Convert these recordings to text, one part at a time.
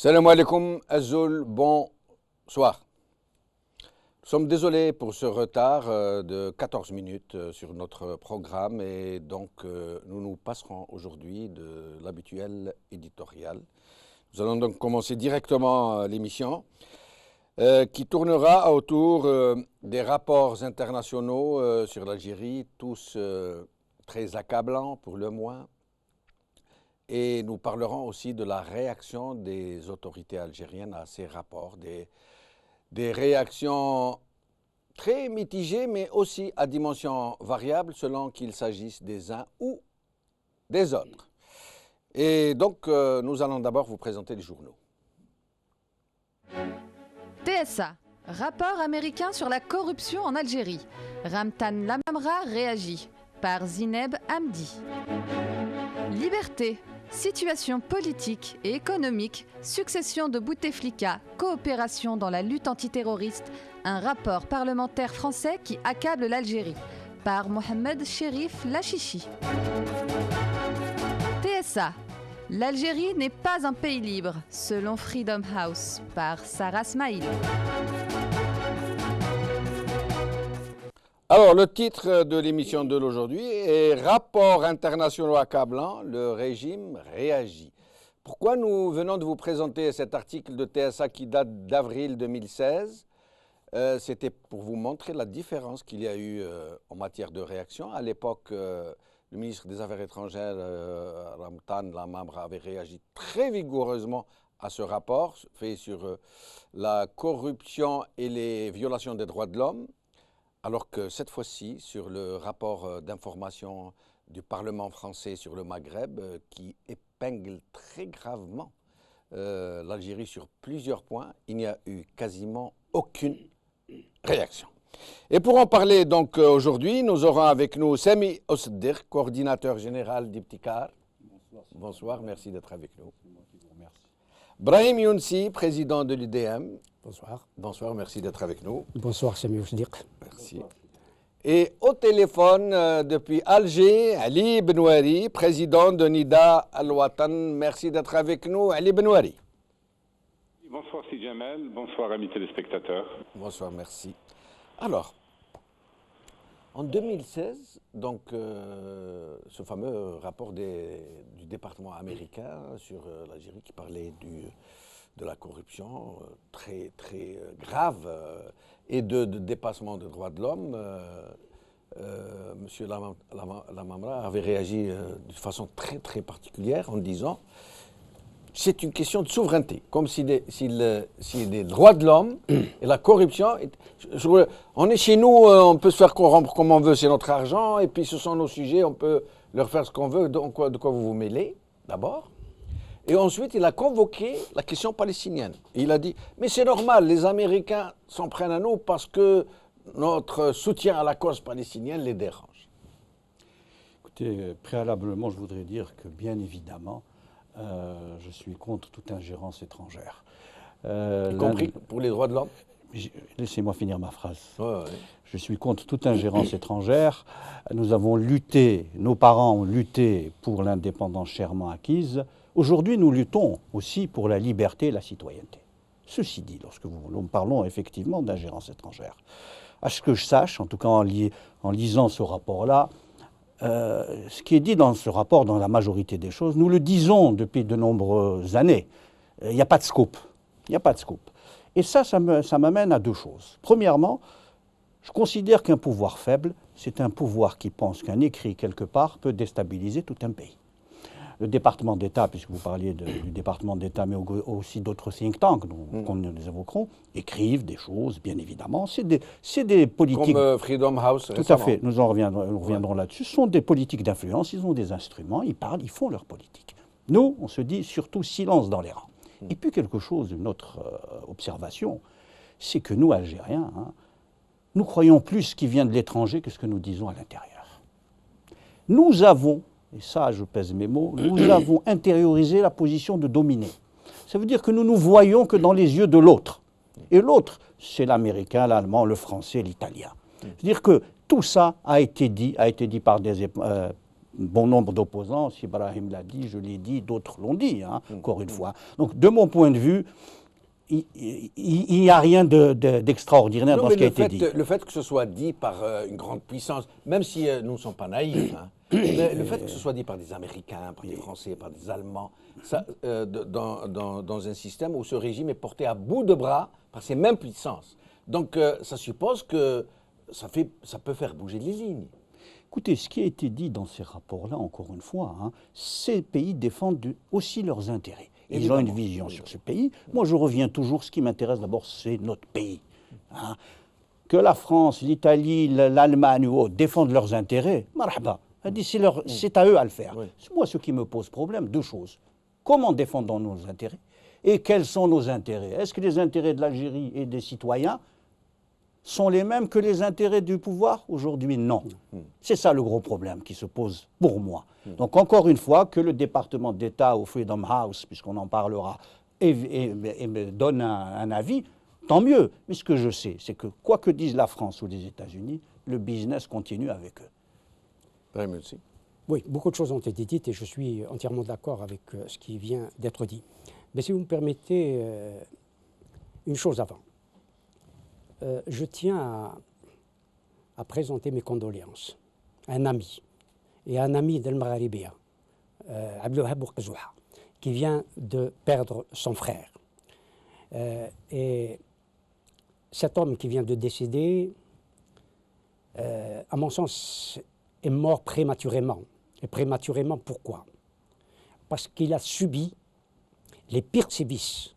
Salam alaikum, Azul, bonsoir. Nous sommes désolés pour ce retard de 14 minutes sur notre programme et donc nous nous passerons aujourd'hui de l'habituel éditorial. Nous allons donc commencer directement l'émission qui tournera autour des rapports internationaux sur l'Algérie, tous très accablants pour le moins. Et nous parlerons aussi de la réaction des autorités algériennes à ces rapports, des réactions très mitigées, mais aussi à dimension variable selon qu'il s'agisse des uns ou des autres. Et donc, nous allons d'abord vous présenter les journaux. TSA, rapport américain sur la corruption en Algérie. Ramtan Lamamra réagit, par Zineb Hamdi. Liberté, situation politique et économique, succession de Bouteflika, coopération dans la lutte antiterroriste, un rapport parlementaire français qui accable l'Algérie, par Mohamed Cherif Lachichi. TSA, l'Algérie n'est pas un pays libre, selon Freedom House, par Sarah Smaïl. Alors, le titre de l'émission de l'aujourd'hui est « Rapports internationaux accablants, le régime réagit ». Pourquoi nous venons de vous présenter cet article de TSA qui date d'avril 2016 ? C'était pour vous montrer la différence qu'il y a eu en matière de réaction. À l'époque, le ministre des Affaires étrangères, Ramtan Lamamra, avait réagi très vigoureusement à ce rapport fait sur la corruption et les violations des droits de l'homme. Alors que cette fois-ci, sur le rapport d'information du Parlement français sur le Maghreb, qui épingle très gravement l'Algérie sur plusieurs points, il n'y a eu quasiment aucune réaction. Et pour en parler donc aujourd'hui, nous aurons avec nous Sami Osdir, coordinateur général d'Ibtikar. Bonsoir. Bonsoir, merci d'être avec nous. Brahim Younsi, président de l'UDM. Bonsoir. Bonsoir, merci d'être avec nous. Bonsoir, Sami Osdir. Merci. Et au téléphone, depuis Alger, Ali Benouari, président de Nida Al-Watan. Merci d'être avec nous, Ali Benouari. Bonsoir, Si Jamel. Bonsoir, amis téléspectateurs. Bonsoir, merci. Alors, en 2016, donc, ce fameux rapport du département américain sur l'Algérie qui parlait de la corruption très, très grave et de dépassement des droits de l'homme, M. Lamamra avait réagi de façon très, très particulière en disant c'est une question de souveraineté, comme si les droits de l'homme et la corruption, on est chez nous, on peut se faire corrompre comme on veut, c'est notre argent, et puis ce sont nos sujets, on peut leur faire ce qu'on veut, de quoi vous vous mêlez, d'abord. Et ensuite, il a convoqué la question palestinienne. Et il a dit, mais c'est normal, les Américains s'en prennent à nous parce que notre soutien à la cause palestinienne les dérange. Écoutez, préalablement, je voudrais dire que, bien évidemment, je suis contre toute ingérence étrangère. Y compris pour les droits de l'homme ? Laissez-moi finir ma phrase. Ouais. Je suis contre toute ingérence étrangère. Nous avons lutté, nos parents ont lutté pour l'indépendance chèrement acquise. Aujourd'hui, nous luttons aussi pour la liberté et la citoyenneté. Ceci dit, lorsque nous parlons effectivement d'ingérence étrangère, à ce que je sache, en tout cas en lisant ce rapport-là, ce qui est dit dans ce rapport, dans la majorité des choses, nous le disons depuis de nombreuses années, il n'y a pas de scoop. Il n'y a pas de scoop. Et ça m'amène à deux choses. Premièrement, je considère qu'un pouvoir faible, c'est un pouvoir qui pense qu'un écrit quelque part peut déstabiliser tout un pays. Le département d'État, puisque vous parliez du département d'État, mais aussi d'autres think tanks, dont nous les évoquerons, écrivent des choses, bien évidemment. C'est des politiques... Comme Freedom House Tout récemment. à fait, nous reviendrons là-dessus. Ce sont des politiques d'influence, ils ont des instruments, ils parlent, ils font leur politique. Nous, on se dit surtout silence dans les rangs. Et puis quelque chose, une autre observation, c'est que nous, Algériens, nous croyons plus ce qui vient de l'étranger que ce que nous disons à l'intérieur. Nous avons... et ça, je pèse mes mots, nous avons intériorisé la position de dominer. Ça veut dire que nous nous voyons que dans les yeux de l'autre. Et l'autre, c'est l'américain, l'allemand, le français, l'italien. C'est-à-dire que tout ça a été dit par bon nombre d'opposants, si Ibrahim l'a dit, je l'ai dit, d'autres l'ont dit, hein, encore une fois. Donc de mon point de vue, il n'y a rien d'extraordinaire dans ce qui a été dit. Le fait que ce soit dit par une grande puissance, même si nous ne sommes pas naïfs, hein, mais le fait que ce soit dit par des Américains, par des Français, par des Allemands, ça, dans un système où ce régime est porté à bout de bras par ces mêmes puissances. Donc ça suppose que ça peut faire bouger les lignes. Écoutez, ce qui a été dit dans ces rapports-là, encore une fois, hein, ces pays défendent aussi leurs intérêts. Ils ont une vision sur ce pays. Moi, je reviens toujours, ce qui m'intéresse d'abord, c'est notre pays. Hein. Que la France, l'Italie, l'Allemagne ou autres défendent leurs intérêts, marhaba. C'est à eux à le faire. Oui. Moi, ce qui me pose problème, deux choses. Comment défendons nos intérêts? Et quels sont nos intérêts? Est-ce que les intérêts de l'Algérie et des citoyens sont les mêmes que les intérêts du pouvoir? Aujourd'hui, non. C'est ça le gros problème qui se pose pour moi. Donc encore une fois, que le département d'État au Freedom House, puisqu'on en parlera, et me donne un avis, tant mieux. Mais ce que je sais, c'est que quoi que disent la France ou les États-Unis, le business continue avec eux. Merci. Oui, beaucoup de choses ont été dites et je suis entièrement d'accord avec ce qui vient d'être dit. Mais si vous me permettez une chose avant. Je tiens à présenter mes condoléances à un ami, et à un ami d'Al Magharibia, Abdelwahab Bourkazouha, qui vient de perdre son frère. Et cet homme qui vient de décéder, à mon sens, est mort prématurément. Et prématurément, pourquoi? Parce qu'il a subi les pires sévices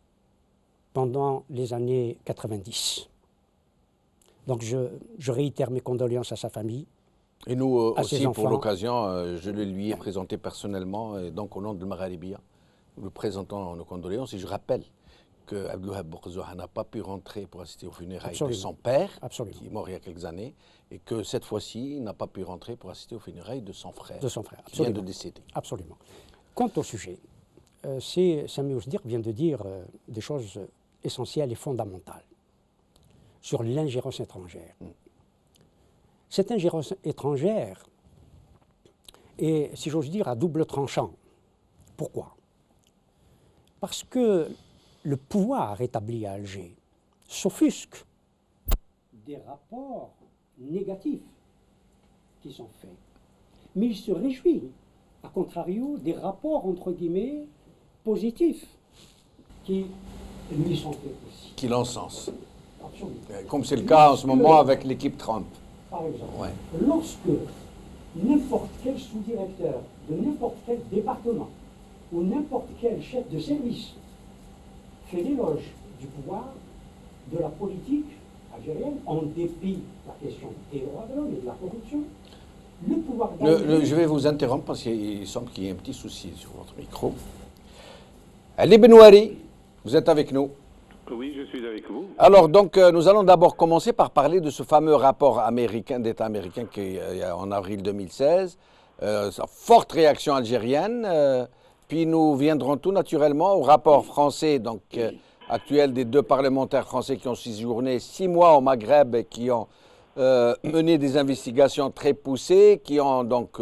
pendant les années 90. Donc je réitère mes condoléances à sa famille. Et nous aussi, pour l'occasion, je le lui ai présenté personnellement, et donc au nom de Magharibia, nous lui présentons nos condoléances. Et je rappelle que Abdelwahab Bourkazouha n'a pas pu rentrer pour assister aux funérailles de son père, qui est mort il y a quelques années, et que cette fois-ci, il n'a pas pu rentrer pour assister aux funérailles de son frère, qui vient de décéder. Absolument. Quant au sujet, Sami Ousdir vient de dire des choses essentielles et fondamentales sur l'ingérence étrangère. Cette ingérence étrangère est, si j'ose dire, à double tranchant. Pourquoi? Parce que le pouvoir établi à Alger s'offusque des rapports négatifs qui sont faits. Mais il se réjouit, à contrario, des rapports, entre guillemets, positifs qui lui sont faits aussi. Qui l'encensent. Comme c'est le cas en ce moment avec l'équipe Trump. Par exemple, lorsque n'importe quel sous-directeur de n'importe quel département ou n'importe quel chef de service fait l'éloge du pouvoir, de la politique algérienne, en dépit de la question des droits de l'homme et de la corruption, le pouvoir je vais vous interrompre parce qu'il semble qu'il y ait un petit souci sur votre micro. Ali Benouari, vous êtes avec nous. Oui, je suis avec vous. Alors, donc, nous allons d'abord commencer par parler de ce fameux rapport américain, d'État américain qui en avril 2016, forte réaction algérienne, puis nous viendrons tout naturellement au rapport français, donc actuel des deux parlementaires français qui ont séjourné 6 mois au Maghreb et qui ont mené des investigations très poussées, qui ont donc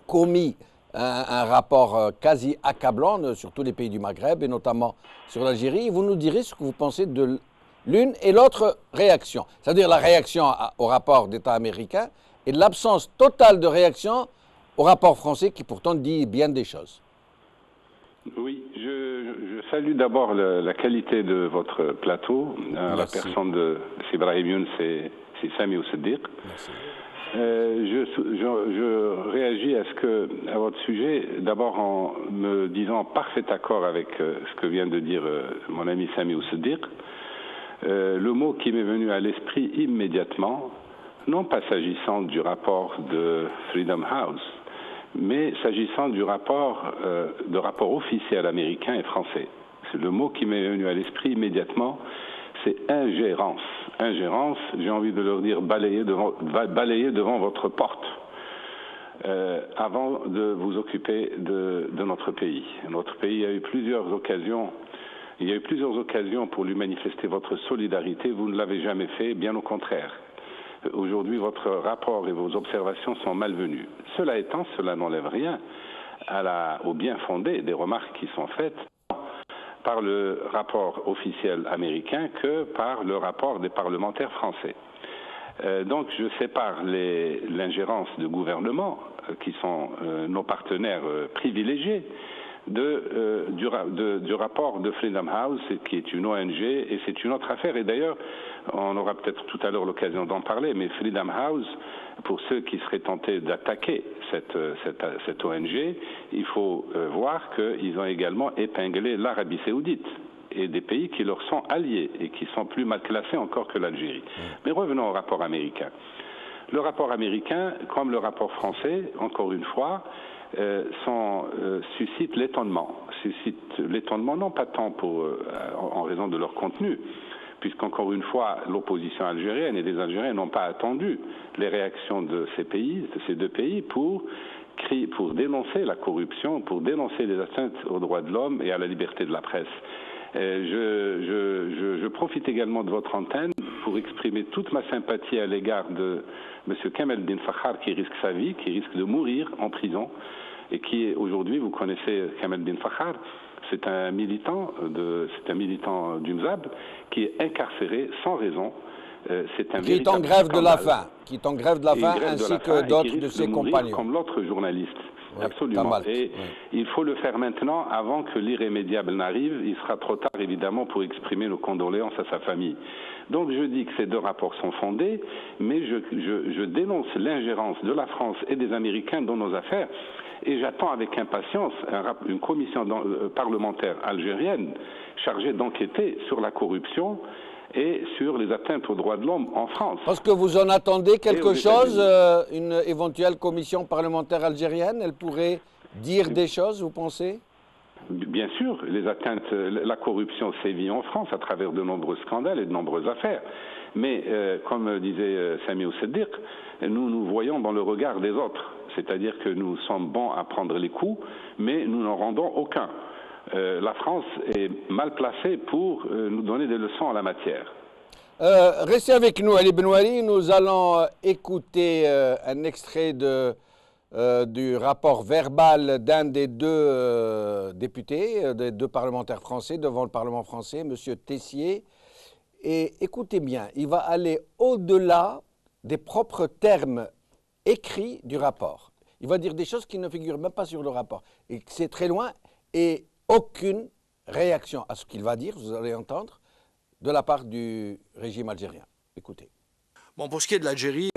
commis un rapport quasi accablant sur tous les pays du Maghreb et notamment sur l'Algérie. Vous nous direz ce que vous pensez de l'une et l'autre réaction, c'est-à-dire la réaction au rapport d'État américain et l'absence totale de réaction au rapport français qui pourtant dit bien des choses. Oui, je salue d'abord la qualité de votre plateau, la personne de Ibrahim Younes et Sami Ousdir. Merci. Je réagis à votre sujet, d'abord en me disant en parfait accord avec ce que vient de dire mon ami Sami Ousdir. Le mot qui m'est venu à l'esprit immédiatement, non pas s'agissant du rapport de Freedom House, mais s'agissant du rapport officiel américain et français. Le mot qui m'est venu à l'esprit immédiatement, c'est ingérence. Ingérence, j'ai envie de leur dire balayer devant votre porte avant de vous occuper de notre pays. Notre pays, il y a eu plusieurs occasions pour lui manifester votre solidarité. Vous ne l'avez jamais fait, bien au contraire. aujourd'hui votre rapport et vos observations sont malvenues. Cela étant, cela n'enlève rien au bien fondé des remarques qui sont faites par le rapport officiel américain que par le rapport des parlementaires français. Donc je sépare l'ingérence de gouvernements, qui sont nos partenaires privilégiés, du rapport de Freedom House, qui est une ONG, et c'est une autre affaire. Et d'ailleurs, on aura peut-être tout à l'heure l'occasion d'en parler, mais Freedom House, pour ceux qui seraient tentés d'attaquer cette ONG, il faut voir qu'ils ont également épinglé l'Arabie Saoudite et des pays qui leur sont alliés et qui sont plus mal classés encore que l'Algérie. Mais revenons au rapport américain. Le rapport américain, comme le rapport français, encore une fois, suscite l'étonnement. Suscite l'étonnement non pas tant en raison de leur contenu, puisqu'encore une fois, l'opposition algérienne et les Algériens n'ont pas attendu les réactions de ces deux pays pour dénoncer la corruption, pour dénoncer les atteintes aux droits de l'homme et à la liberté de la presse. Je profite également de votre antenne pour exprimer toute ma sympathie à l'égard de M. Kamel Ben Fakhar, qui risque sa vie, qui risque de mourir en prison, et qui est aujourd'hui, vous connaissez Kamel Ben Fakhar, c'est un militant du MZAB qui est incarcéré sans raison. Qui est en grève de la faim, ainsi que d'autres de ses compagnons. Comme l'autre journaliste. Oui, absolument. Et il faut le faire maintenant avant que l'irrémédiable n'arrive. Il sera trop tard, évidemment, pour exprimer nos condoléances à sa famille. Donc je dis que ces deux rapports sont fondés, mais je dénonce l'ingérence de la France et des Américains dans nos affaires. Et j'attends avec impatience une commission parlementaire algérienne chargée d'enquêter sur la corruption et sur les atteintes aux droits de l'homme en France. Parce que vous en attendez quelque chose, une éventuelle commission parlementaire algérienne, elle pourrait dire des choses, vous pensez? Bien sûr, les atteintes, la corruption sévit en France à travers de nombreux scandales et de nombreuses affaires. Mais, comme disait Sami Ousseddiq, nous voyons dans le regard des autres. C'est-à-dire que nous sommes bons à prendre les coups, mais nous n'en rendons aucun. La France est mal placée pour nous donner des leçons en la matière. Restez avec nous, Ali Benouari. Nous allons écouter un extrait du rapport verbal d'un des deux députés, des deux parlementaires français devant le Parlement français, M. Tessier. Et écoutez bien, il va aller au-delà des propres termes écrits du rapport. Il va dire des choses qui ne figurent même pas sur le rapport. Et c'est très loin, et aucune réaction à ce qu'il va dire, vous allez entendre, de la part du régime algérien. Écoutez. Bon, pour ce qui est de l'Algérie,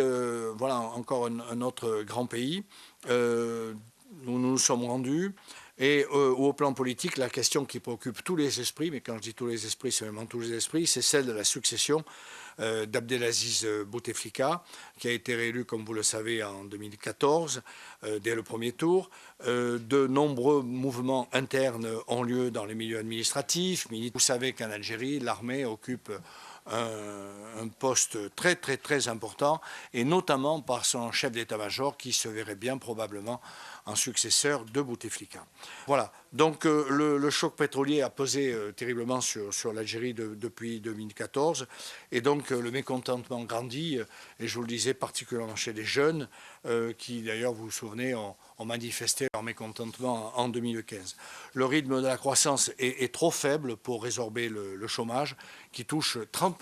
voilà encore un autre grand pays. Nous nous sommes rendus. Et au plan politique, la question qui préoccupe tous les esprits, mais quand je dis tous les esprits, c'est vraiment tous les esprits, c'est celle de la succession d'Abdelaziz Bouteflika, qui a été réélu, comme vous le savez, en 2014, dès le premier tour. De nombreux mouvements internes ont lieu dans les milieux administratifs. Vous savez qu'en Algérie, l'armée occupe un poste très très très important, et notamment par son chef d'état-major qui se verrait bien probablement en successeur de Bouteflika. Voilà, donc le choc pétrolier a pesé terriblement sur l'Algérie depuis 2014, et donc le mécontentement grandit, et je vous le disais particulièrement chez les jeunes, qui d'ailleurs, vous vous souvenez, ont manifesté leur mécontentement en 2015. Le rythme de la croissance est trop faible pour résorber le chômage, qui touche 30%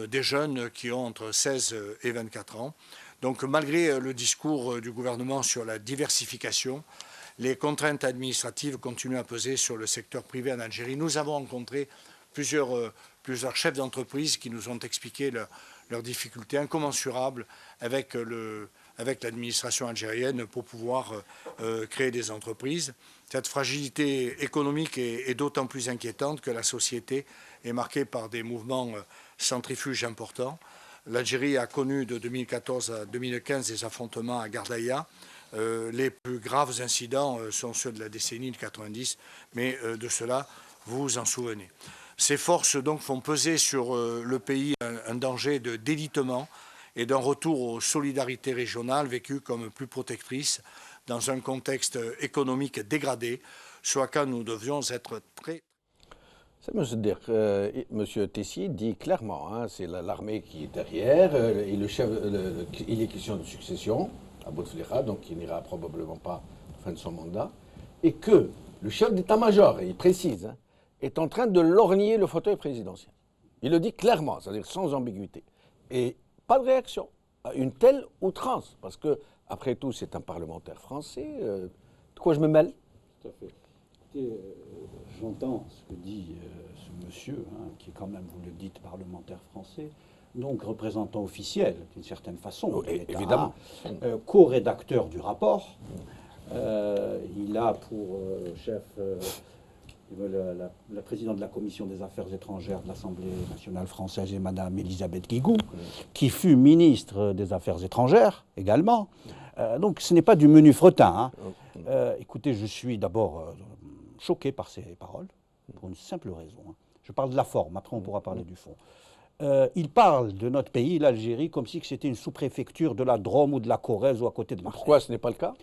des jeunes qui ont entre 16 et 24 ans. Donc malgré le discours du gouvernement sur la diversification, les contraintes administratives continuent à peser sur le secteur privé en Algérie. Nous avons rencontré plusieurs chefs d'entreprise qui nous ont expliqué leurs difficultés incommensurables avec l'administration algérienne pour pouvoir créer des entreprises. Cette fragilité économique est d'autant plus inquiétante que la société est marquée par des mouvements centrifuges importants. L'Algérie a connu de 2014 à 2015 des affrontements à Gardaïa. Les plus graves incidents sont ceux de la décennie de 90, mais de cela, vous vous en souvenez. Ces forces donc font peser sur le pays un danger de délitement et d'un retour aux solidarités régionales vécues comme plus protectrices dans un contexte économique dégradé, soit quand nous devions être très... Ça veut dire que M. Tessier dit clairement, hein, c'est l'armée qui est derrière, et le chef, il est question de succession à Bouteflika, donc il n'ira probablement pas à la fin de son mandat, et que le chef d'état-major, et il précise, hein, est en train de lorgner le fauteuil présidentiel. Il le dit clairement, c'est-à-dire sans ambiguïté. Et pas de réaction à une telle outrance, parce que, après tout, c'est un parlementaire français. De quoi je me mêle? Tout à fait. J'entends ce que dit ce monsieur, hein, qui est quand même, vous le dites, parlementaire français, donc représentant officiel, d'une certaine façon, Oh, évidemment, co-rédacteur du rapport. Il a pour chef la présidente de la Commission des Affaires étrangères de l'Assemblée nationale française, et Madame Elisabeth Guigou, qui fut ministre des Affaires étrangères également. Donc ce n'est pas du menu fretin. Hein. Écoutez, je suis d'abord choqué par ces paroles, pour une simple raison. Hein. Je parle de la forme, après on pourra parler du fond. Il parle de notre pays, l'Algérie, comme si c'était une sous-préfecture de la Drôme ou de la Corrèze ou à côté de Marseille. Pourquoi ce n'est pas le cas?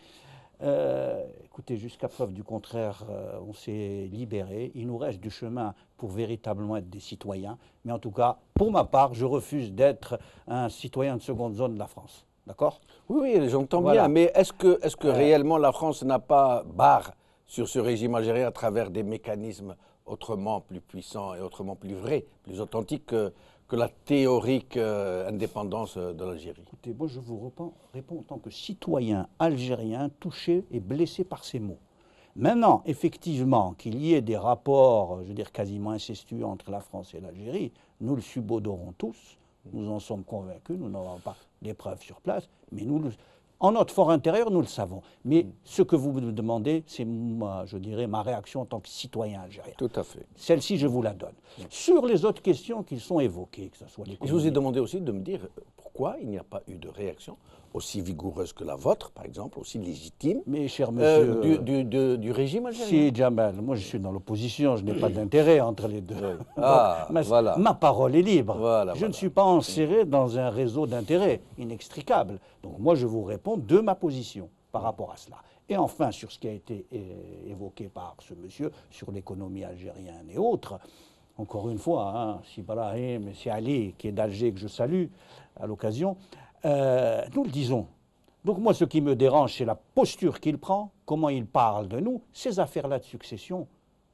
Écoutez, jusqu'à preuve du contraire, on s'est libéré. Il nous reste du chemin pour véritablement être des citoyens. Mais en tout cas, pour ma part, je refuse d'être un citoyen de seconde zone de la France. D'accord? Oui, oui, j'entends Voilà. bien. Mais est-ce que réellement la France n'a pas barre sur ce régime algérien à travers des mécanismes autrement plus puissants et autrement plus vrais, plus authentiques que la théorique indépendance de l'Algérie? Écoutez, moi je vous réponds en tant que citoyen algérien touché et blessé par ces mots. Maintenant, effectivement, qu'il y ait des rapports, je veux dire, quasiment incestueux entre la France et l'Algérie, nous le subodorons tous, nous en sommes convaincus, nous n'avons pas des preuves sur place, mais en notre fort intérieur, nous le savons. Mais ce que vous me demandez, c'est, je dirais, ma réaction en tant que citoyen algérien. Tout à fait. Celle-ci, je vous la donne. Sur les autres questions qui sont évoquées, que ce soit les... Je vous ai demandé aussi de me dire pourquoi il n'y a pas eu de réaction aussi vigoureuse que la vôtre, par exemple, aussi légitime, Mais, cher monsieur, du régime algérien. si Jamal, moi je suis dans l'opposition, je n'ai pas d'intérêt entre les deux. Ah, Donc, voilà. ma parole est libre. Voilà, je voilà. ne suis pas enserré dans un réseau d'intérêts inextricable. Donc moi je vous réponds de ma position par rapport à cela. Et enfin, sur ce qui a été évoqué par ce monsieur, sur l'économie algérienne et autres, encore une fois, hein, si Brahim, si Ali, qui est d'Alger, que je salue à l'occasion, nous le disons. Donc moi, ce qui me dérange, c'est la posture qu'il prend, comment il parle de nous, ces affaires-là de succession.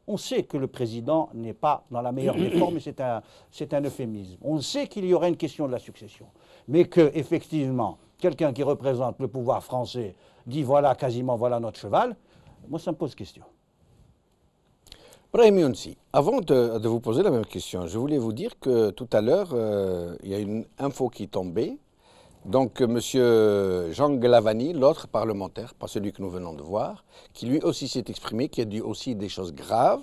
On sait que le président n'est pas dans la meilleure des formes, et c'est un euphémisme. On sait qu'il y aura une question de la succession. Mais qu'effectivement, quelqu'un qui représente le pouvoir français dit voilà, quasiment voilà notre cheval, moi ça me pose question. Brahim Younsi, avant de vous poser la même question, je voulais vous dire que tout à l'heure, il y a une info qui est tombée. Donc, M. Jean Glavany, l'autre parlementaire, pas celui que nous venons de voir, qui lui aussi s'est exprimé, qui a dit aussi des choses graves,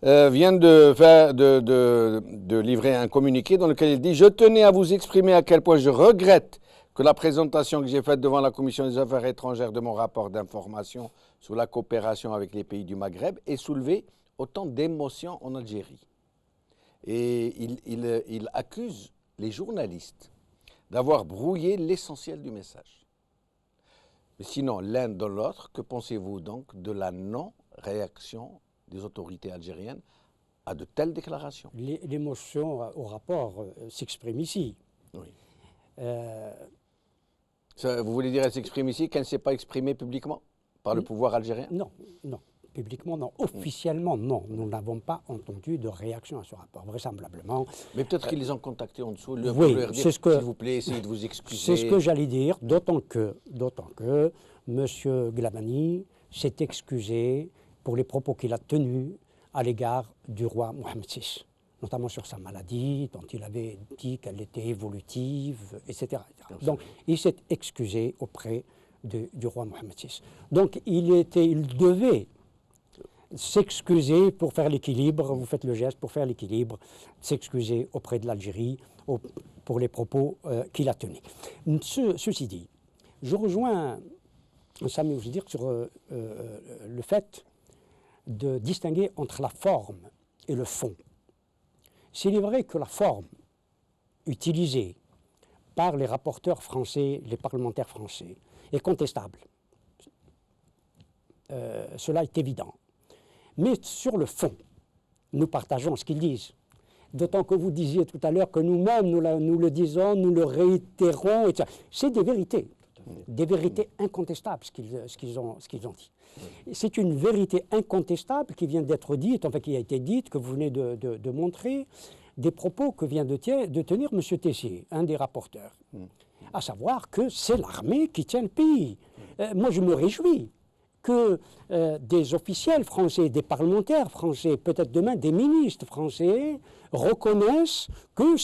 vient de livrer un communiqué dans lequel il dit « Je tenais à vous exprimer à quel point je regrette que la présentation que j'ai faite devant la Commission des Affaires étrangères de mon rapport d'information sur la coopération avec les pays du Maghreb ait soulevé autant d'émotions en Algérie. » Et il accuse les journalistes d'avoir brouillé l'essentiel du message. Mais sinon, l'un dans l'autre, que pensez-vous donc de la non-réaction des autorités algériennes à de telles déclarations? L'émotion au rapport s'exprime ici. Oui. Vous voulez dire qu'elle s'exprime ici, qu'elle ne s'est pas exprimée publiquement par le pouvoir algérien? Non, non. Publiquement, non. Officiellement, non. Nous n'avons pas entendu de réaction à ce rapport, vraisemblablement. Mais peut-être qu'ils les ont contactés en dessous, Oui, pour leur dire, c'est ce que- s'il vous plaît, essayez de vous excuser. C'est ce que j'allais dire, d'autant que M. Glavany s'est excusé pour les propos qu'il a tenus à l'égard du roi Mohamed VI, notamment sur sa maladie, dont il avait dit qu'elle était évolutive, etc. Donc, il s'est excusé auprès du roi Mohamed VI. Donc, il devait s'excuser pour faire l'équilibre, vous faites le geste pour faire l'équilibre, s'excuser auprès de l'Algérie pour les propos qu'il a tenus. Ceci dit, je rejoins Sami Ouzdir sur le fait de distinguer entre la forme et le fond. S'il est vrai que la forme utilisée par les rapporteurs français, les parlementaires français, est contestable, cela est évident. Mais sur le fond, nous partageons ce qu'ils disent. D'autant que vous disiez tout à l'heure que nous-mêmes, nous le disons, nous le réitérons, etc. C'est des vérités incontestables, ce qu'ils ont dit. C'est une vérité incontestable qui vient d'être dite, enfin qui a été dite, que vous venez de montrer, des propos que vient de tenir M. Tessier, un des rapporteurs. À savoir que c'est l'armée qui tient le pays. Moi, je me réjouis que des officiels français, des parlementaires français, peut-être demain des ministres français, reconnaissent que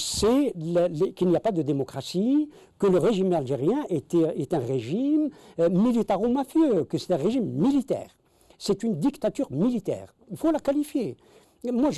qu'il n'y a pas de démocratie, que le régime algérien est un régime militaro-mafieux, que c'est un régime militaire. C'est une dictature militaire. Il faut la qualifier. Moi,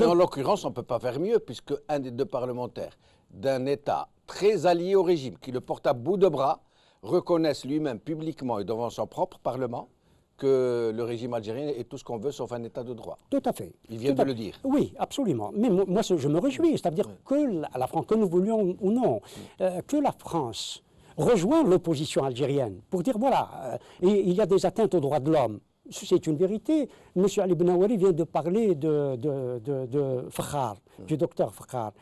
en l'occurrence, on ne peut pas faire mieux, puisque un des deux parlementaires d'un État très allié au régime, qui le porte à bout de bras, reconnaissent lui-même publiquement et devant son propre Parlement que le régime algérien est tout ce qu'on veut sauf un État de droit. Tout à fait. Il vient de le dire. Oui, absolument. Mais moi, je me réjouis. C'est-à-dire que la France, que nous voulions ou non, que la France rejoigne l'opposition algérienne pour dire, voilà, il y a des atteintes aux droits de l'homme. C'est une vérité. M. Ali Benawari vient de parler de Fakhar, du docteur Fakhar.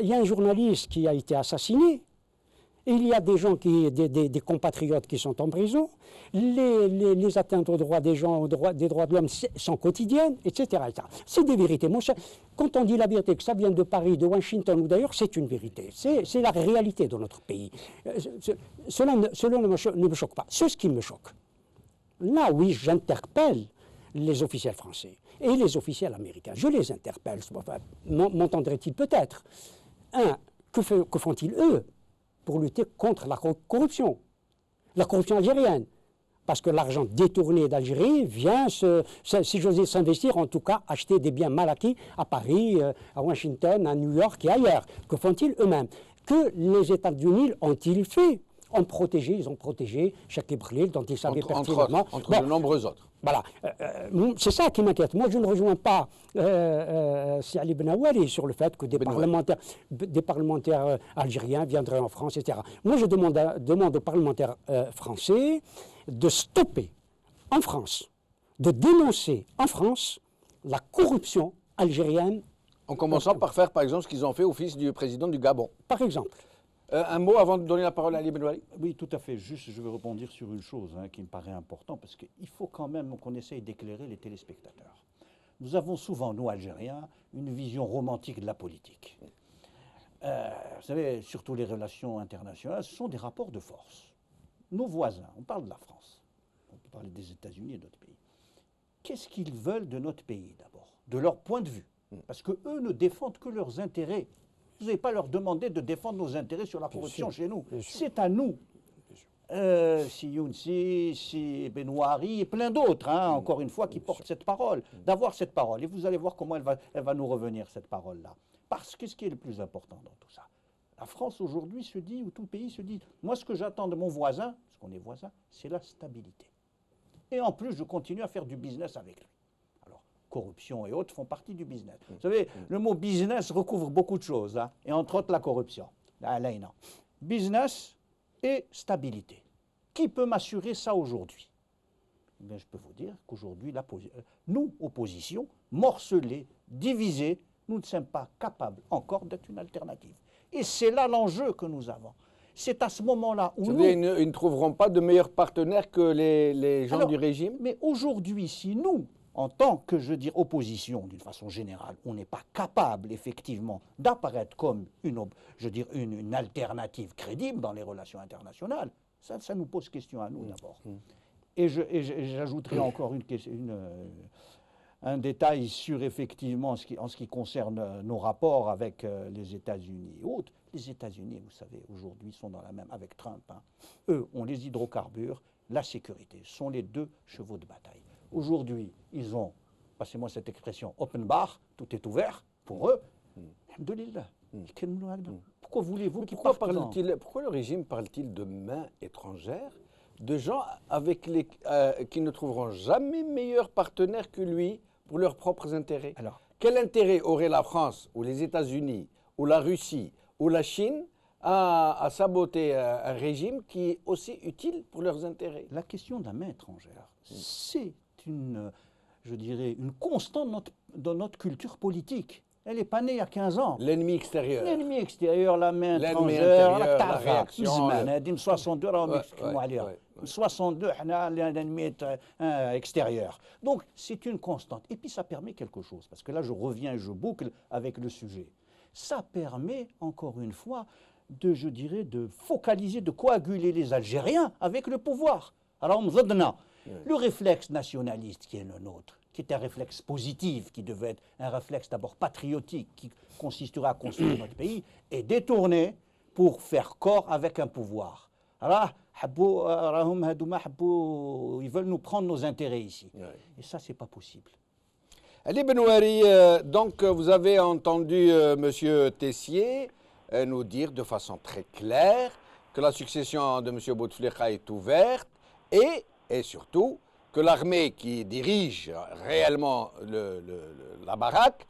Il y a un journaliste qui a été assassiné. Il y a des gens, des compatriotes qui sont en prison. Les atteintes aux droits des gens, des droits de l'homme sont quotidiennes, etc. C'est des vérités. Moi, quand on dit la vérité, que ça vient de Paris, de Washington ou d'ailleurs, c'est une vérité. C'est la réalité de notre pays. Cela ne me choque pas. C'est ce qui me choque. Là, oui, j'interpelle les officiels français et les officiels américains. Je les interpelle. Enfin, m'entendraient-ils peut-être? Que font-ils, eux, pour lutter contre la corruption algérienne? Parce que l'argent détourné d'Algérie vient, si j'ose dire, s'investir, en tout cas, acheter des biens mal acquis à Paris, à Washington, à New York et ailleurs. Que font-ils eux-mêmes? Que les États-Unis ont-ils fait? Ils ont protégé Cheikh Khalil, dont ils savaient pertinemment. Entre de nombreux autres. Voilà. C'est ça qui m'inquiète. Moi, je ne rejoins pas Si Ali Benawari sur le fait que des parlementaires algériens viendraient en France, etc. Moi, je demande aux parlementaires français de stopper en France, de dénoncer en France la corruption algérienne. En commençant par faire, par exemple, ce qu'ils ont fait au fils du président du Gabon. Par exemple. Un mot avant de donner la parole à Ali Benawari. Oui, tout à fait. Juste, je veux rebondir sur une chose qui me paraît importante, parce qu'il faut quand même qu'on essaye d'éclairer les téléspectateurs. Nous avons souvent, nous, Algériens, une vision romantique de la politique. Vous savez, surtout les relations internationales, ce sont des rapports de force. Nos voisins, on parle de la France, on peut parler des États-Unis et d'autres pays. Qu'est-ce qu'ils veulent de notre pays, d'abord? De leur point de vue. Parce qu'eux ne défendent que leurs intérêts. Vous n'allez pas leur demander de défendre nos intérêts sur la corruption chez nous. C'est à nous. Si Younsi, si Benouari et plein d'autres, encore une fois, qui portent cette parole, d'avoir cette parole. Et vous allez voir comment elle va nous revenir, cette parole-là. Parce que ce qui est le plus important dans tout ça, la France aujourd'hui se dit, ou tout le pays se dit, moi ce que j'attends de mon voisin, parce qu'on est voisins, c'est la stabilité. Et en plus, je continue à faire du business avec lui. Corruption et autres font partie du business. Vous savez, le mot business recouvre beaucoup de choses, et entre autres la corruption. Business et stabilité. Qui peut m'assurer ça aujourd'hui? Eh je peux vous dire qu'aujourd'hui, nous, opposition, morcelés, divisés, nous ne sommes pas capables encore d'être une alternative. Et c'est là l'enjeu que nous avons. C'est à ce moment-là où ils ne trouveront pas de meilleurs partenaires que les gens du régime? Mais aujourd'hui, si nous, en tant que, je veux dire, opposition, d'une façon générale, on n'est pas capable, effectivement, d'apparaître comme une alternative crédible dans les relations internationales, ça nous pose question à nous, d'abord. Et j'ajouterai encore un détail sur, effectivement, en ce qui concerne nos rapports avec les États-Unis et autres. Les États-Unis, vous savez, aujourd'hui, sont dans la même, avec Trump. Eux ont les hydrocarbures, la sécurité, sont les deux chevaux de bataille. Aujourd'hui, ils ont, passez-moi cette expression, open bar, tout est ouvert pour eux. Alhamdoulilah. Pourquoi voulez-vous qu'ils partent? Pourquoi le régime parle-t-il de mains étrangères, de gens qui ne trouveront jamais meilleur partenaire que lui pour leurs propres intérêts? Alors, quel intérêt aurait la France, ou les États-Unis, ou la Russie, ou la Chine à saboter un régime qui est aussi utile pour leurs intérêts? La question de la main étrangère, c'est je dirais, une constante dans notre culture politique. Elle n'est pas née il y a 15 ans. L'ennemi extérieur. L'ennemi extérieur, la main L'ennemi étrangère, intérieur, la la réaction, réaction. 62, ouais. 62, l'ennemi extérieur. Donc, c'est une constante. Et puis, ça permet quelque chose, parce que là, je reviens, je boucle avec le sujet. Ça permet, encore une fois, je dirais, de focaliser, de coaguler les Algériens avec le pouvoir. Alors, le réflexe nationaliste qui est le nôtre, qui est un réflexe positif, qui devait être un réflexe d'abord patriotique, qui consisterait à construire notre pays, est détourné pour faire corps avec un pouvoir. Alors, ils veulent nous prendre nos intérêts ici. Et ça, c'est pas possible. Ali Benouari, donc vous avez entendu M. Tessier nous dire de façon très claire que la succession de M. Bouteflika est ouverte et surtout que l'armée qui dirige réellement la baraque,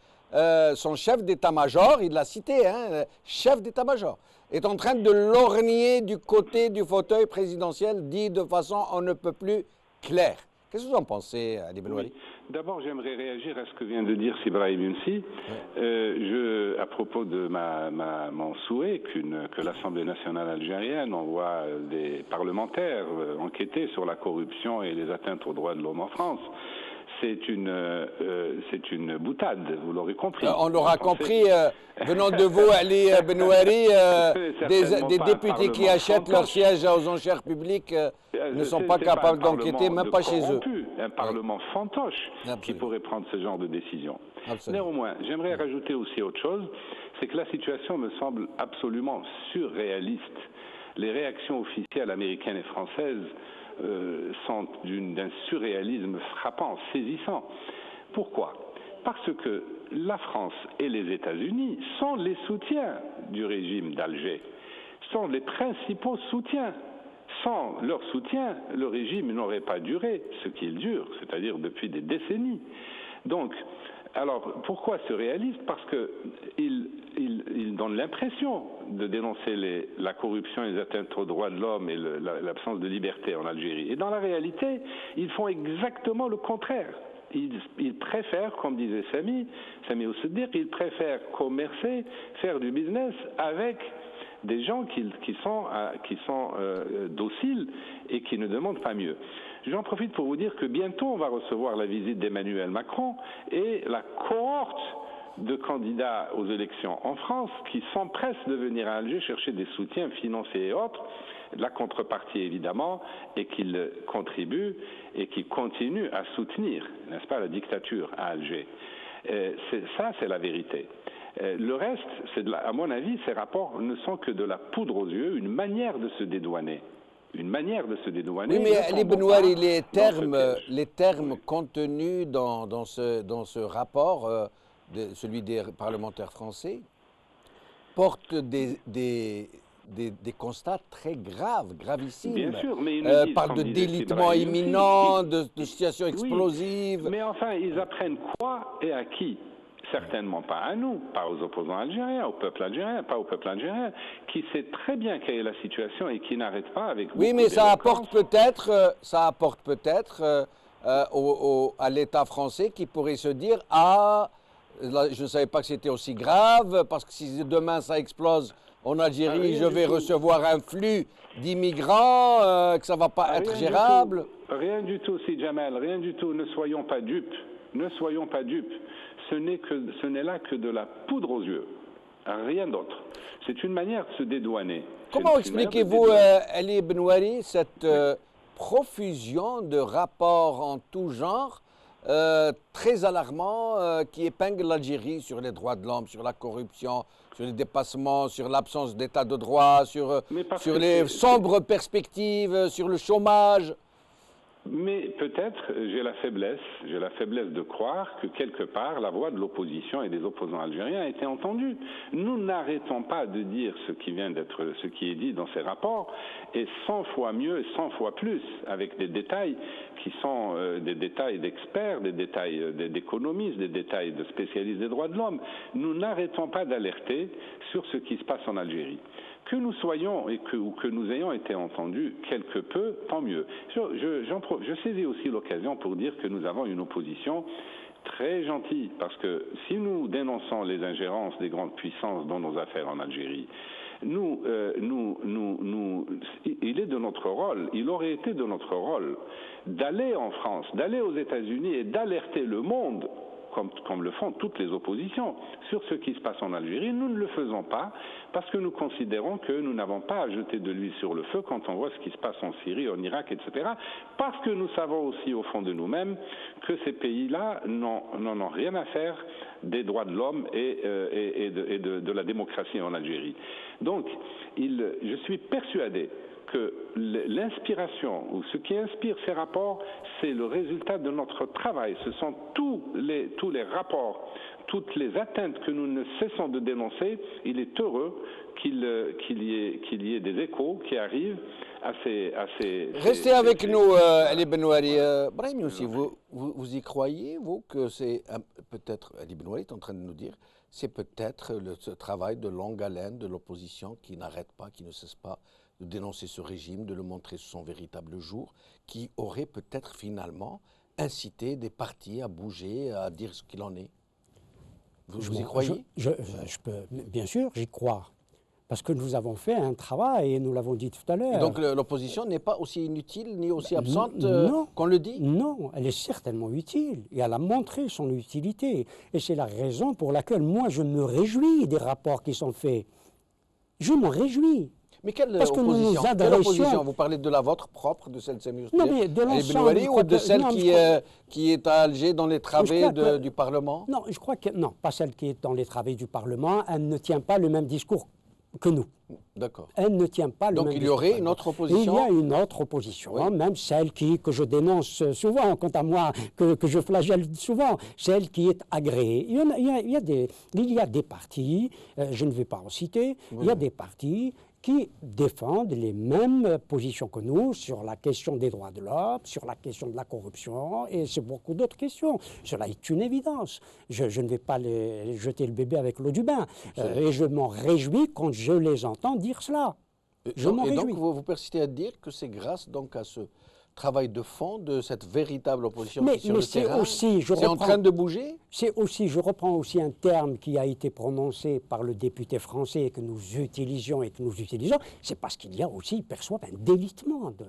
son chef d'état-major, il l'a cité, hein, chef d'état-major, est en train de lorgner du côté du fauteuil présidentiel, dit de façon on ne peut plus claire. Qu'est-ce que vous en pensez, Ali Benouari? D'abord, j'aimerais réagir à ce que vient de dire Sibrahim Younsi. À propos de mon souhait que l'Assemblée nationale algérienne envoie des parlementaires enquêter sur la corruption et les atteintes aux droits de l'homme en France. C'est une boutade, vous l'aurez compris. On l'aura compris, venant de vous, Ali Benouari, des députés qui achètent leur siège aux enchères publiques ne sont pas capables d'enquêter, même pas chez eux. Un parlement fantoche qui pourrait prendre ce genre de décision. Néanmoins, j'aimerais rajouter aussi autre chose, c'est que la situation me semble absolument surréaliste. Les réactions officielles américaines et françaises sont d'un surréalisme frappant, saisissant. Pourquoi? Parce que la France et les États-Unis sont les soutiens du régime d'Alger, sont les principaux soutiens. Sans leur soutien, le régime n'aurait pas duré ce qu'il dure, c'est-à-dire depuis des décennies. Donc, alors, pourquoi surréaliste? Parce qu'il donne l'impression de dénoncer la corruption et les atteintes aux droits de l'homme et l'absence de liberté en Algérie. Et dans la réalité, ils font exactement le contraire. Ils préfèrent, comme disait Sami Oussedir, ils préfèrent commercer, faire du business avec des gens qui sont dociles et qui ne demandent pas mieux. J'en profite pour vous dire que bientôt on va recevoir la visite d'Emmanuel Macron et la cohorte de candidats aux élections en France qui s'empressent de venir à Alger chercher des soutiens financiers et autres, la contrepartie évidemment, et qu'ils contribuent et qui continuent à soutenir, n'est-ce pas, la dictature à Alger. C'est la vérité. Le reste, à mon avis, ces rapports ne sont que de la poudre aux yeux, une manière de se dédouaner. Une manière de se dédouaner. Oui, mais Ali Benouari, les termes contenus dans ce rapport, celui des parlementaires français, portent des constats très graves, gravissimes. Bien sûr, mais ils parlent de délitement imminent, de situation explosive. Oui, mais enfin, ils apprennent quoi et à qui? Certainement pas à nous, pas aux opposants algériens, au peuple algérien, pas au peuple algérien, qui sait très bien quelle est la situation et qui n'arrête pas avec beaucoup Oui, mais ça apporte peut-être à l'État français qui pourrait se dire « Ah, là, je ne savais pas que c'était aussi grave, parce que si demain ça explose en Algérie, je vais recevoir un flux d'immigrants, que ça ne va pas être gérable. » Rien du tout, si Jamal, rien du tout. Ne soyons pas dupes. Ne soyons pas dupes. Ce n'est là que de la poudre aux yeux, rien d'autre. C'est une manière de se dédouaner. Comment expliquez-vous, Ali Benouari, cette profusion de rapports en tout genre, très alarmants, qui épinglent l'Algérie sur les droits de l'homme, sur la corruption, sur les dépassements, sur l'absence d'état de droit, sur les sombres perspectives, sur le chômage? Mais peut-être j'ai la faiblesse de croire que quelque part la voix de l'opposition et des opposants algériens a été entendue. Nous n'arrêtons pas de dire ce qui est dit dans ces rapports, et 100 fois mieux et 100 fois plus, avec des détails qui sont des détails d'experts, des détails d'économistes, des détails de spécialistes des droits de l'homme. Nous n'arrêtons pas d'alerter sur ce qui se passe en Algérie. Que nous soyons ou que nous ayons été entendus quelque peu, tant mieux. J'en profite je saisis aussi l'occasion pour dire que nous avons une opposition très gentille, parce que si nous dénonçons les ingérences des grandes puissances dans nos affaires en Algérie, il est de notre rôle, il aurait été de notre rôle d'aller en France, d'aller aux États-Unis et d'alerter le monde, comme le font toutes les oppositions, sur ce qui se passe en Algérie. Nous ne le faisons pas parce que nous considérons que nous n'avons pas à jeter de l'huile sur le feu quand on voit ce qui se passe en Syrie, en Irak, etc. Parce que nous savons aussi au fond de nous-mêmes que ces pays-là n'en ont rien à faire des droits de l'homme et de la démocratie en Algérie. Donc, je suis persuadé que l'inspiration, ou ce qui inspire ces rapports, c'est le résultat de notre travail. Ce sont tous les rapports, toutes les atteintes que nous ne cessons de dénoncer. Il est heureux qu'il y ait des échos qui arrivent à ces... Restez avec nous, Ali Benouari. Brahim Youssi, vous y croyez, vous, que c'est peut-être, Ali Benouari est en train de nous dire, c'est peut-être ce travail de longue haleine de l'opposition qui n'arrête pas, qui ne cesse pas de dénoncer ce régime, de le montrer sous son véritable jour, qui aurait peut-être finalement incité des partis à bouger, à dire ce qu'il en est. Vous y croyez? je peux, bien sûr, j'y crois. Parce que nous avons fait un travail, et nous l'avons dit tout à l'heure. Donc l'opposition n'est pas aussi inutile ni aussi absente qu'on le dit? Non, elle est certainement utile. Et elle a montré son utilité. Et c'est la raison pour laquelle moi je me réjouis des rapports qui sont faits. Je m'en réjouis. Mais quelle Parce opposition? que nous nous Quelle opposition? adressions... Vous parlez de la vôtre propre, de celle de Sami Non, mais de l'ensemble... ou de celle qui est à Alger dans les travées du Parlement? Non, je crois que... Non, pas celle qui est dans les travées du Parlement. Elle ne tient pas le même discours que nous. D'accord. Elle ne tient pas le même discours. Donc il y aurait une autre opposition? Il y a une autre opposition, oui. Même celle que je dénonce souvent, quant à moi, que je flagelle souvent, celle qui est agréée. Il y a des partis, je ne vais pas en citer, oui. Il y a des partis qui défendent les mêmes positions que nous sur la question des droits de l'homme, sur la question de la corruption et sur beaucoup d'autres questions. Cela est une évidence. Je ne vais pas jeter le bébé avec l'eau du bain. Et je m'en réjouis quand je les entends dire cela. Je m'en réjouis. Et donc vous persistez à dire que c'est grâce donc à ce travail de fond de cette véritable opposition qui sur le terrain, c'est en train de bouger? C'est aussi, je reprends aussi un terme qui a été prononcé par le député français et que nous utilisons, c'est parce qu'il y a aussi, ils perçoivent un délitement de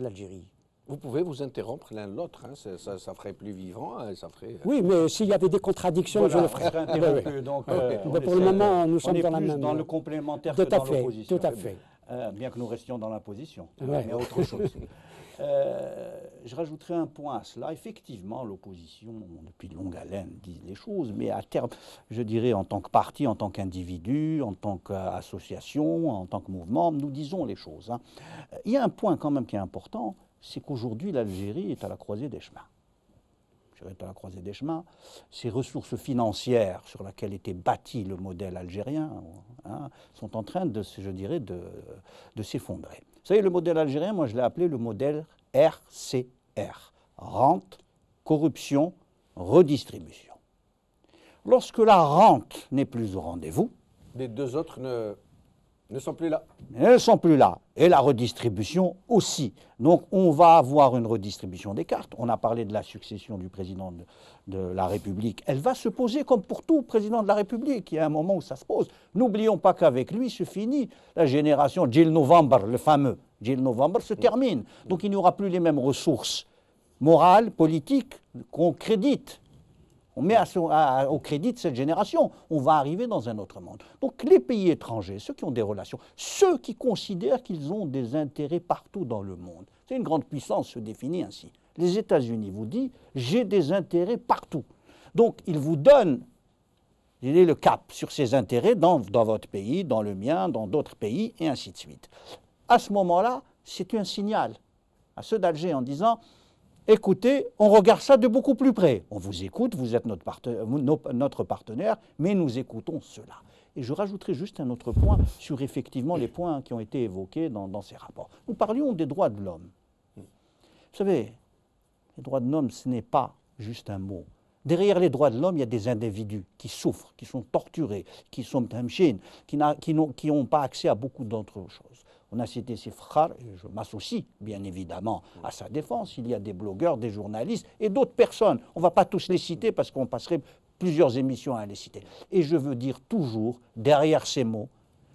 l'Algérie. Vous pouvez vous interrompre l'un l'autre, hein, ça ferait plus vivant, ça ferait... Oui, mais s'il y avait des contradictions, voilà, je le ferais. Donc, pour le moment, nous sommes dans la même... dans le complémentaire que dans l'opposition. Tout à fait. Bien que nous restions dans la position, ouais. Mais autre chose. Je rajouterai un point à cela. Effectivement, l'opposition, depuis de longue haleine, dit les choses, mais à terme, je dirais en tant que parti, en tant qu'individu, en tant qu'association, en tant que mouvement, nous disons les choses. Hein. Il y a un point quand même qui est important, c'est qu'aujourd'hui, l'Algérie est à la croisée des chemins. À la croisée des chemins, ces ressources financières sur lesquelles était bâti le modèle algérien sont en train de s'effondrer. Vous savez, le modèle algérien, moi je l'ai appelé le modèle RCR, rente, corruption, redistribution. Lorsque la rente n'est plus au rendez-vous, les deux autres ne sont plus là. Elles ne sont plus là. Et la redistribution aussi. Donc on va avoir une redistribution des cartes. On a parlé de la succession du président de la République. Elle va se poser comme pour tout président de la République. Il y a un moment où ça se pose. N'oublions pas qu'avec lui se finit la génération Gil November, le fameux. Gil November se termine. Donc il n'y aura plus les mêmes ressources morales, politiques qu'on crédite. On met au crédit de cette génération. On va arriver dans un autre monde. Donc les pays étrangers, ceux qui ont des relations, ceux qui considèrent qu'ils ont des intérêts partout dans le monde, c'est une grande puissance se définit ainsi. Les États-Unis vous disent « j'ai des intérêts partout ». Donc ils vous donnent le cap sur ces intérêts dans votre pays, dans le mien, dans d'autres pays, et ainsi de suite. À ce moment-là, c'est un signal à ceux d'Alger en disant « écoutez, on regarde ça de beaucoup plus près. On vous écoute, vous êtes notre partenaire, mais nous écoutons cela. » Et je rajouterai juste un autre point sur effectivement les points qui ont été évoqués dans ces rapports. Nous parlions des droits de l'homme. Vous savez, les droits de l'homme, ce n'est pas juste un mot. Derrière les droits de l'homme, il y a des individus qui souffrent, qui sont torturés, qui sont mchines, qui n'ont pas accès à beaucoup d'autres choses. On a cité ses frères, et je m'associe bien évidemment à sa défense. Il y a des blogueurs, des journalistes et d'autres personnes. On ne va pas tous les citer parce qu'on passerait plusieurs émissions à les citer. Et je veux dire toujours, derrière ces mots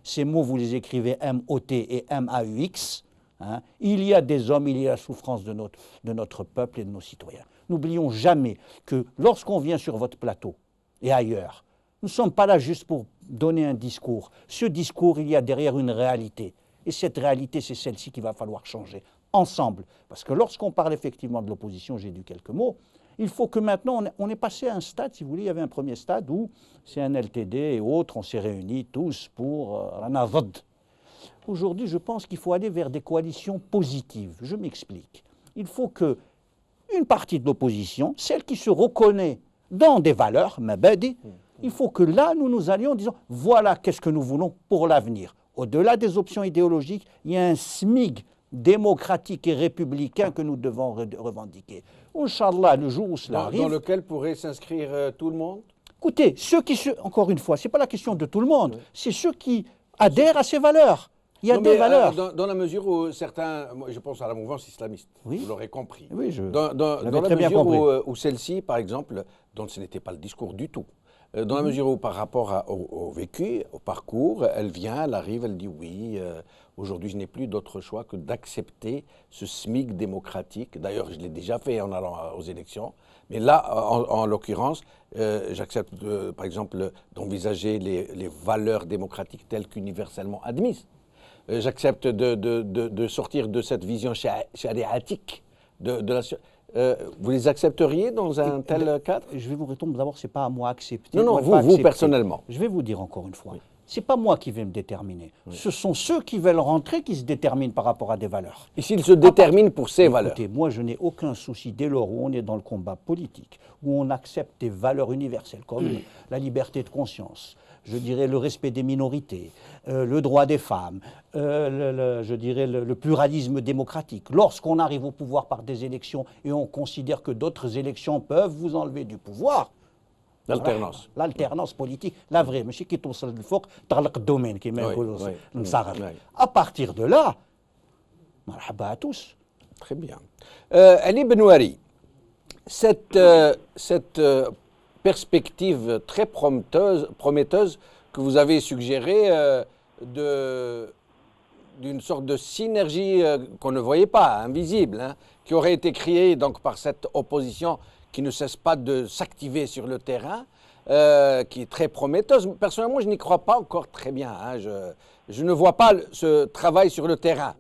vous les écrivez M-O-T et M-A-U-X, hein, il y a des hommes, il y a la souffrance de notre peuple et de nos citoyens. N'oublions jamais que lorsqu'on vient sur votre plateau et ailleurs, nous ne sommes pas là juste pour donner un discours. Ce discours, il y a derrière une réalité. Et cette réalité, c'est celle-ci qu'il va falloir changer ensemble. Parce que lorsqu'on parle effectivement de l'opposition, j'ai dit quelques mots, il faut que maintenant, on est passé à un stade, si vous voulez, il y avait un premier stade où c'est un LTD et autres, on s'est réunis tous pour Ranavod. Aujourd'hui, je pense qu'il faut aller vers des coalitions positives. Je m'explique. Il faut que une partie de l'opposition, celle qui se reconnaît dans des valeurs, Mabadi, il faut que là, nous allions en disant, voilà qu'est-ce que nous voulons pour l'avenir. Au-delà des options idéologiques, il y a un SMIG démocratique et républicain que nous devons revendiquer. Inch'Allah, le jour où cela arrive... Dans lequel pourrait s'inscrire tout le monde? Écoutez, encore une fois, ce n'est pas la question de tout le monde, c'est ceux qui adhèrent à ces valeurs. Il y a des valeurs. Dans la mesure où certains, moi, je pense à la mouvance islamiste, vous l'aurez compris. Oui, dans la mesure où celle-ci, par exemple, dont ce n'était pas le discours du tout, dans la mesure où par rapport au vécu, au parcours, elle vient, elle arrive, elle dit oui, aujourd'hui je n'ai plus d'autre choix que d'accepter ce SMIC démocratique. D'ailleurs, je l'ai déjà fait en allant aux élections. Mais là, en l'occurrence, j'accepte par exemple d'envisager les valeurs démocratiques telles qu'universellement admises. J'accepte de sortir de cette vision chariatique de la... vous les accepteriez dans un tel cadre? Je vais vous répondre d'abord, ce n'est pas à moi d'accepter. Non, vous personnellement. Je vais vous dire encore une fois, ce n'est pas moi qui vais me déterminer. Ce sont ceux qui veulent rentrer qui se déterminent par rapport à des valeurs. Et s'ils se déterminent pour ces valeurs? Écoutez, moi je n'ai aucun souci dès lors où on est dans le combat politique, où on accepte des valeurs universelles comme la liberté de conscience, je dirais le respect des minorités, le droit des femmes, je dirais le pluralisme démocratique. Lorsqu'on arrive au pouvoir par des élections et on considère que d'autres élections peuvent vous enlever du pouvoir, l'alternance. L'alternance politique, la vraie. Mais qui توصل للفوق تغلق الدومين كما يقولوا المصغر. À partir de là, مرحبا à tous. Très bien. Ali Benouari, cette perspective très prometteuse que vous avez suggérée d'une sorte de synergie qu'on ne voyait pas, invisible, hein, qui aurait été créée donc par cette opposition qui ne cesse pas de s'activer sur le terrain, qui est très prometteuse. Personnellement, je n'y crois pas encore très bien. Hein. Je ne vois pas ce travail sur le terrain.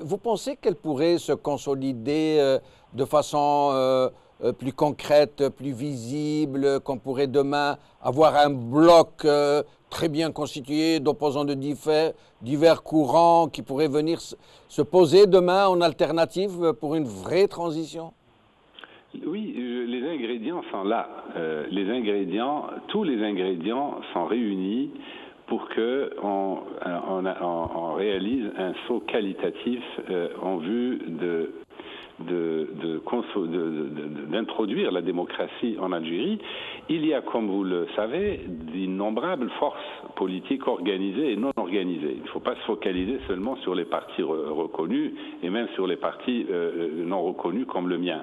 Vous pensez qu'elle pourrait se consolider de façon plus concrète, plus visible, qu'on pourrait demain avoir un bloc très bien constitué d'opposants de divers courants qui pourraient venir se poser demain en alternative pour une vraie transition? Oui, les ingrédients sont là. Tous les ingrédients sont réunis pour qu'on réalise un saut qualitatif en vue d'introduire la démocratie en Algérie. Il y a, comme vous le savez, d'innombrables forces politiques organisées et non organisées. Il ne faut pas se focaliser seulement sur les partis reconnus et même sur les partis non reconnus comme le mien.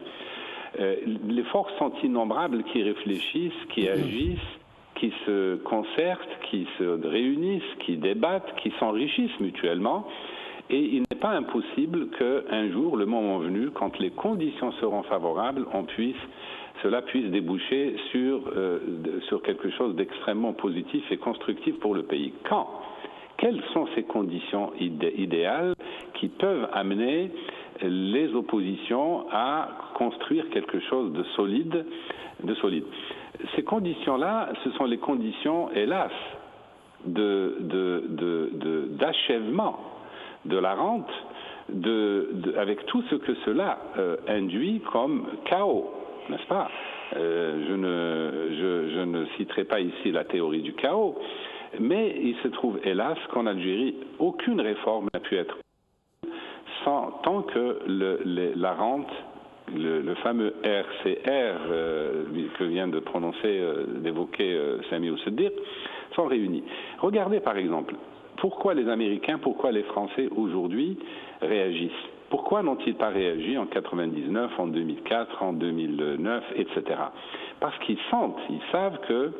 Les forces sont innombrables qui réfléchissent, qui agissent, qui se concertent, qui se réunissent, qui débattent, qui s'enrichissent mutuellement. Et il n'est pas impossible qu'un jour, le moment venu, quand les conditions seront favorables, cela puisse déboucher sur quelque chose d'extrêmement positif et constructif pour le pays. Quand? Quelles sont ces conditions idéales qui peuvent amener les oppositions à construire quelque chose de solide? Ces conditions-là, ce sont les conditions, hélas, d'achèvement de la rente, avec tout ce que cela induit comme chaos, n'est-ce pas? Je ne citerai pas ici la théorie du chaos, mais il se trouve, hélas, qu'en Algérie, aucune réforme n'a pu être tant que la rente, le fameux RCR que vient d'évoquer Sami Oussedir, sont réunis. Regardez par exemple, pourquoi les Américains, pourquoi les Français aujourd'hui réagissent. Pourquoi n'ont-ils pas réagi en 99, en 2004, en 2009, etc. Parce qu'ils sentent, ils savent que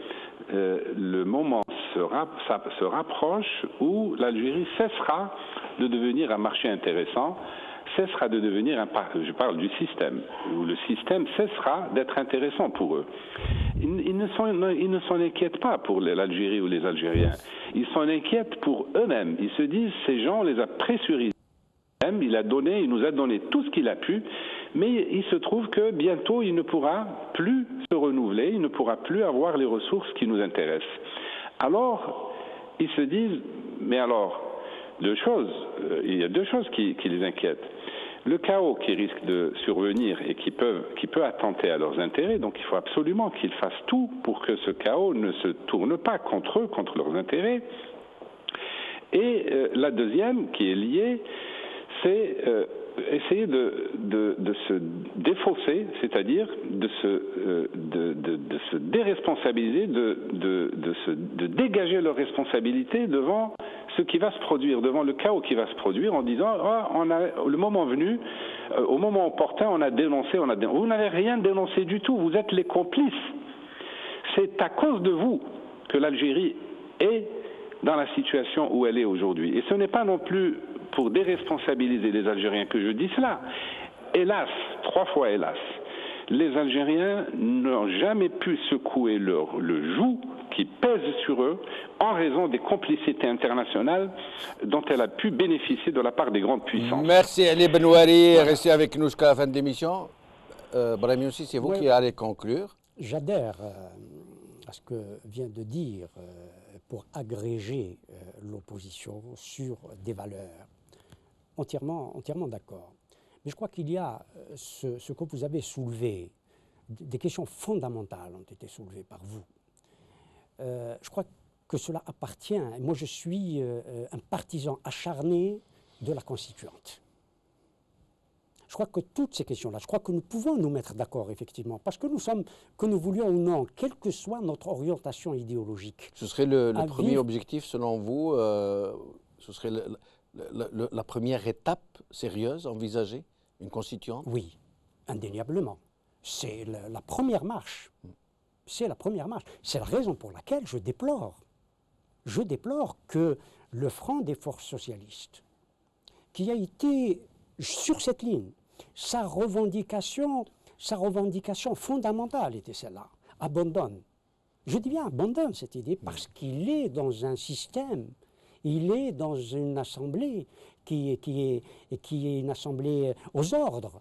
le moment se rapproche où l'Algérie cessera de devenir un marché intéressant, cessera de devenir je parle du système, où le système cessera d'être intéressant pour eux. Ils ne s'en inquiètent pas pour l'Algérie ou les Algériens. Ils s'en inquiètent pour eux-mêmes. Ils se disent, ces gens, on les a pressurisés. Il nous a donné tout ce qu'il a pu, mais il se trouve que bientôt, il ne pourra plus se renouveler, il ne pourra plus avoir les ressources qui nous intéressent. Alors, ils se disent, mais alors, il y a deux choses qui les inquiètent. Le chaos qui risque de survenir et qui peut attenter à leurs intérêts, donc il faut absolument qu'ils fassent tout pour que ce chaos ne se tourne pas contre eux, contre leurs intérêts. Et la deuxième, qui est liée, c'est essayer de se défausser, c'est-à-dire de se déresponsabiliser, de dégager leurs responsabilités devant ce qui va se produire, devant le chaos qui va se produire, en disant le moment venu, au moment opportun, on a dénoncé. Vous n'avez rien dénoncé du tout, vous êtes les complices. C'est à cause de vous que l'Algérie est dans la situation où elle est aujourd'hui. Et ce n'est pas non plus pour déresponsabiliser les Algériens que je dis cela. Hélas, 3 fois hélas, les Algériens n'ont jamais pu secouer le joug qui pèse sur eux en raison des complicités internationales dont elle a pu bénéficier de la part des grandes puissances. Merci Ali Benouari, restez avec nous jusqu'à la fin de l'émission. Brahim Youssi, c'est vous qui allez conclure. J'adhère à ce que vient de dire pour agréger l'opposition sur des valeurs. Entièrement d'accord. Mais je crois qu'il y a ce que vous avez soulevé, des questions fondamentales ont été soulevées par vous. Je crois que cela appartient. Moi, je suis un partisan acharné de la constituante. Je crois que toutes ces questions-là, je crois que nous pouvons nous mettre d'accord, effectivement, parce que que nous voulions ou non, quelle que soit notre orientation idéologique. Ce serait le premier objectif, selon vous, ce serait la première étape sérieuse envisagée, une constituante? Oui, indéniablement. C'est la première marche. C'est la première marche. C'est la raison pour laquelle je déplore que le Front des forces socialistes, qui a été sur cette ligne, sa revendication fondamentale était celle-là, abandonne. Je dis bien abandonne cette idée parce qu'il est dans un système, il est dans une assemblée qui est une assemblée aux ordres.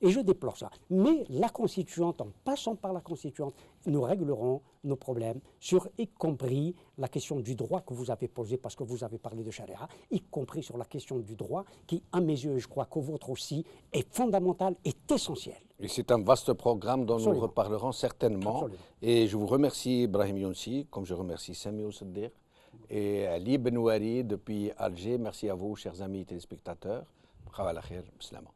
Et je déplore ça. Mais la constituante, en passant par la constituante, nous réglerons nos problèmes sur, y compris la question du droit que vous avez posé, parce que vous avez parlé de charia, y compris sur la question du droit, qui, à mes yeux, et je crois qu'au vôtre aussi, est fondamental, est essentiel. Et c'est un vaste programme dont Absolument. nous reparlerons certainement. Absolument. Et je vous remercie, Brahim Youssi, comme je remercie Sami Ousseddir et Ali Benouari depuis Alger. Merci à vous, chers amis téléspectateurs. Khawa la khair, bislama.